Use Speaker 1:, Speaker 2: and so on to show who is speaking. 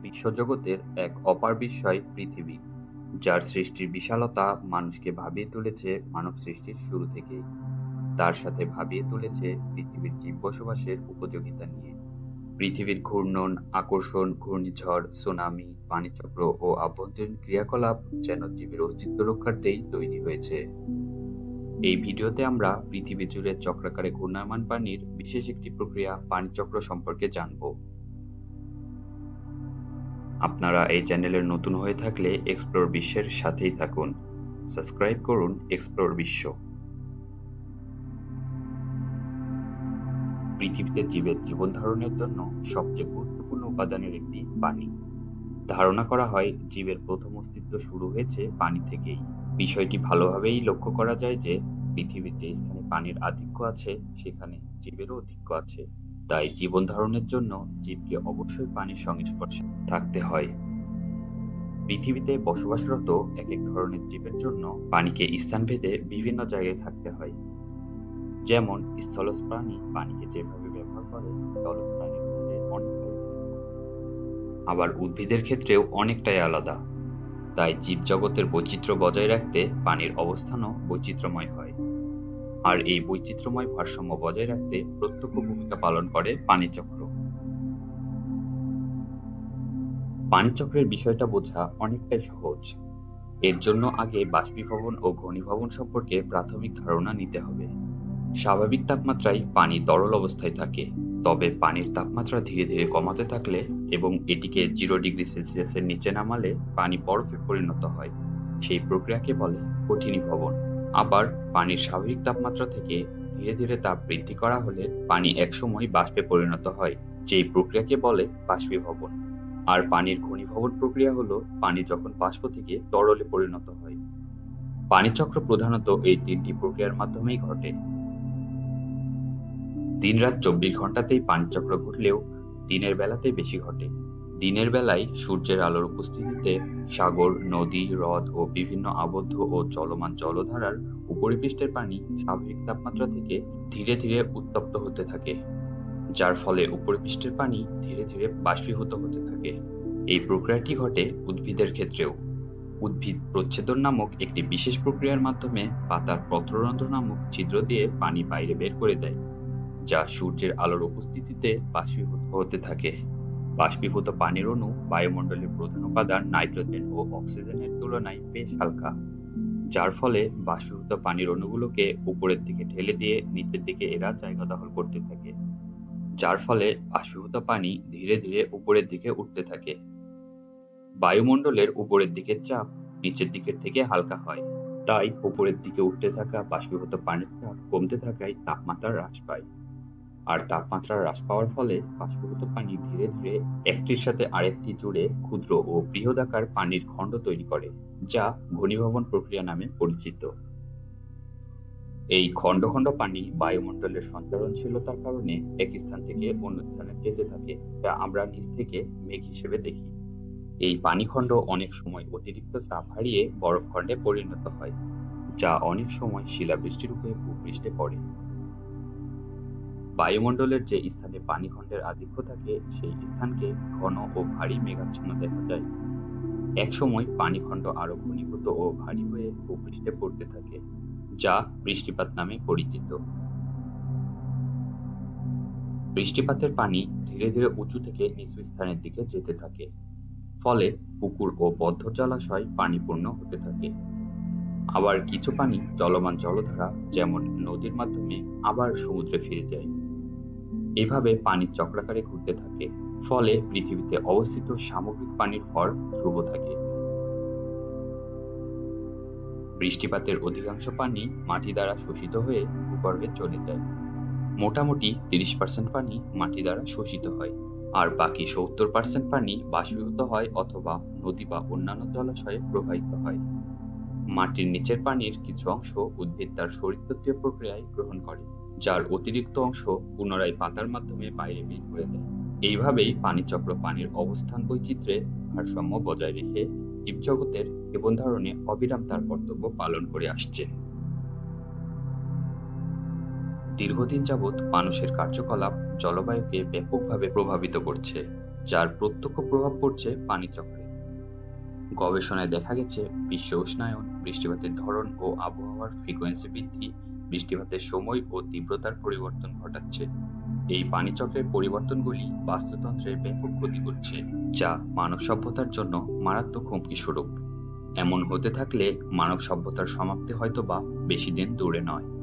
Speaker 1: বিশ্বজগতের এক অপার বিস্ময় পৃথিবী, যার সৃষ্টির বিশালতা মানুষকে ভাবিয়ে তুলেছে মানব সৃষ্টির শুরু থেকেই। তার সাথে ভাবিয়ে তুলেছে পৃথিবীর জীব বসবাসের উপযোগিতা নিয়ে। পৃথিবীর ঘূর্ণন, আকর্ষণ, ঘূর্ণিঝড়, সুনামি, পানিচক্র ও আভ্যন্তরীণ ক্রিয়াকলাপ যেন জীবের অস্তিত্ব রক্ষার্থেই তৈরি হয়েছে। এই ভিডিওতে আমরা পৃথিবী জুড়ে চক্রাকারে ঘূর্ণায়মান পানির বিশেষ একটি প্রক্রিয়া পানিচক্র সম্পর্কে জানব। আপনারা এই চ্যানেলের নতুন হয়ে থাকলে এক্সপ্লোর বিশ্বের সাথেই থাকুন। সাবস্ক্রাইব করুন এক্সপ্লোর বিশ্ব। পৃথিবীতে জীবের জীবন ধারণের জন্য সবচেয়ে গুরুত্বপূর্ণ উপাদানের একটি পানি। ধারণা করা হয় জীবের প্রথম অস্তিত্ব শুরু হয়েছে পানি থেকেই। বিষয়টি ভালোভাবেই লক্ষ্য করা যায় যে পৃথিবীর যে স্থানে পানির আধিক্য আছে সেখানে জীবেরও আধিক্য আছে। তাই জীবন ধারণের জন্য জীবকে অবশ্যই পানির সংস্পর্শে থাকতে হয়। পৃথিবীতে বসবাসরত এক এক ধরনের জীবের জন্য পানিকে স্থানভেদে বিভিন্ন জায়গায় থাকতে হয়। যেমন স্থলজ প্রাণী পানিকে যেভাবে ব্যবহার করে জলজ প্রাণীর ক্ষেত্রে অনেকটাই, আবার উদ্ভিদের ক্ষেত্রেও অনেকটাই আলাদা। তাই জীবজগতের বৈচিত্র্য বজায় রাখতে পানির অবস্থানও বৈচিত্র্যময় হয়। আর এই বৈচিত্র্যময় ভারসাম্য বজায় রাখতে প্রত্যক্ষ ভূমিকা পালন করে পানিচক্র। পানিচক্রের বিষয়টা বোঝা অনেকটাই সহজ। এর জন্য আগে বাষ্পীভবন ও ঘনীভবন সম্পর্কে প্রাথমিক ধারণা নিতে হবে। স্বাভাবিক তাপমাত্রায় পানি তরল অবস্থায় থাকে, তবে পানির তাপমাত্রা ধীরে ধীরে কমাতে থাকলে এবং এটিকে 0°C নিচে নামালে পানি বরফে পরিণত হয়। সেই প্রক্রিয়াকে বলে কঠিনীভবন। আবার পানির স্বাভাবিক তাপমাত্রা থেকে ধীরে ধীরে তাপ বৃদ্ধি করা হলে পানি একসময় বাষ্পে পরিণত হয়, যেই প্রক্রিয়াকে বলে বাষ্পীভবন। আর পানির ঘনীভবন প্রক্রিয়া হলো পানি যখন বাষ্প থেকে তরলে পরিণত হয়। পানিচক্র প্রধানত এই তিনটি প্রক্রিয়ার মাধ্যমেই ঘটে। দিনরাত 24 ঘন্টাতেই পানিচক্র ঘটলেও দিনের বেলাতেই বেশি ঘটে। দিনের বেলায় সূর্যের আলোর উপস্থিতিতে সাগর, নদী, হ্রদ ও বিভিন্ন আবদ্ধ ও চলমান জলধারার উপরিপৃষ্ঠের পানি স্বাভাবিক তাপমাত্রা থেকে ধীরে ধীরে উত্তপ্ত হতে থাকে, যার ফলে উপরিপৃষ্ঠের পানি ধীরে ধীরে বাষ্পীভূত হতে থাকে। এই প্রক্রিয়াটি ঘটে উদ্ভিদের ক্ষেত্রেও। উদ্ভিদ প্রচ্ছেদন নামক একটি বিশেষ প্রক্রিয়ার মাধ্যমে পাতার পত্ররন্ধ্র নামক ছিদ্র দিয়ে পানি বাইরে বের করে দেয়, যা সূর্যের আলোর উপস্থিতিতে বাষ্পীভূত হতে থাকে। বাষ্পীভূত পানির অণু বায়ুমণ্ডলের প্রধান উপাদান নাইট্রোজেন ও অক্সিজেনের তুলনায় বেশ হালকা, যার ফলে বাষ্পীভূত পানির অণুগুলোকে উপরের দিকে ঠেলে দিয়ে নিচের দিকে এরা জায়গা দখল করতে থাকে, যার ফলে বাষ্পীভূত পানি ধীরে ধীরে উপরের দিকে উঠতে থাকে। বায়ুমণ্ডলের উপরের দিকের চাপ নিচের দিকের থেকে হালকা হয়, তাই উপরের দিকে উঠতে থাকা বাষ্পীভূত পানির চাপ কমতে থাকায় তাপমাত্রা হ্রাস পায়। আর তাপমাত্রা হ্রাস পাওয়ার ফলে বাষ্পীভূত পানি ধীরে ধীরে একটির সাথে আরেকটি জুড়ে ক্ষুদ্র ও বৃহদাকার পানির খণ্ড তৈরি করে, যা ঘনীভবন প্রক্রিয়া নামে পরিচিত। এই খণ্ড খণ্ড পানি বায়ুমণ্ডলের সঞ্চারণশীলতার কারণে এক স্থান থেকে অন্য স্থানে যেতে থাকে, যা আমরা নিচ থেকে মেঘ হিসেবে দেখি। এই পানিখণ্ড অনেক সময় অতিরিক্ত চাপ হারিয়ে বরফখণ্ডে পরিণত হয়, যা অনেক সময় শিলাবৃষ্টিরূপে ভূপৃষ্ঠে পড়ে। বায়ুমণ্ডলের যে স্থানে পানিখণ্ডের আধিক্য থাকে সেই স্থানকে ঘন ও ভারী মেঘাচ্ছন্ন দেখা যায়। একসময় পানিখণ্ড আরো ঘনীভূত ও ভারী হয়ে ভূপৃষ্ঠে পড়তে থাকে, যা বৃষ্টিপাত নামে পরিচিত। বৃষ্টিপাতের পানি ধীরে ধীরে উঁচু থেকে নিচু স্থানের দিকে যেতে থাকে, ফলে পুকুর ও বদ্ধ জলাশয় পানিপূর্ণ হতে থাকে। আবার কিছু পানি চলমান জলধারা যেমন নদীর মাধ্যমে আবার সমুদ্রে ফিরে যায়। এভাবে পানি চক্রাকারে ঘুরতে থাকে, ফলে পৃথিবীতে অবস্থিত সামগ্রিক পানির ভর ধ্রুব থাকে। বৃষ্টিপাতের অধিকাংশ পানি মাটি দ্বারা শোষিত হয়ে ভূগর্ভে চলে যায়। মোটামুটি 30% পানি মাটি দ্বারা শোষিত হয়, আর বাকি 70% পানি বাষ্পীভূত হয় অথবা নদী বা অন্যান্য জলাশয়ে প্রবাহিত হয়। মাটির নিচের পানির কিছু অংশ উদ্ভিদ তার শারীরতত্ত্বীয় প্রক্রিয়ায় গ্রহণ করে, যার অতিরিক্ত অংশ পুনরায় পাতার মাধ্যমে বাইরে বের করে দেয়। এইভাবেই পানিচক্র পানির অবস্থান বৈচিত্র্যে ভারসাম্য বজায় রেখে জীবজগতের জীবন ধারণে অবিরাম তার কর্তব্য পালন করে আসছে। দীর্ঘদিন যাবৎ মানুষের কার্যকলাপ জলবায়ুকে ব্যাপকভাবে প্রভাবিত করছে, যার প্রত্যক্ষ প্রভাব পড়ছে পানিচক্রে। গবেষণায় দেখা গেছে বিশ্ব উষ্ণায়ন, বৃষ্টিপাতের ধরন ও আবহাওয়ার ফ্রিকোয়েন্সি বৃদ্ধি বৃষ্টিপাতের সময় ও তীব্রতার পরিবর্তন ঘটাচ্ছে। এই পানিচক্রের পরিবর্তনগুলি বাস্তুতন্ত্রের ব্যাপক ক্ষতি করছে, যা মানব সভ্যতার জন্য মারাত্মক হুমকি স্বরূপ। এমন হতে থাকলে মানব সভ্যতার সমাপ্তি হয়তোবা বেশি দিন দূরে নয়।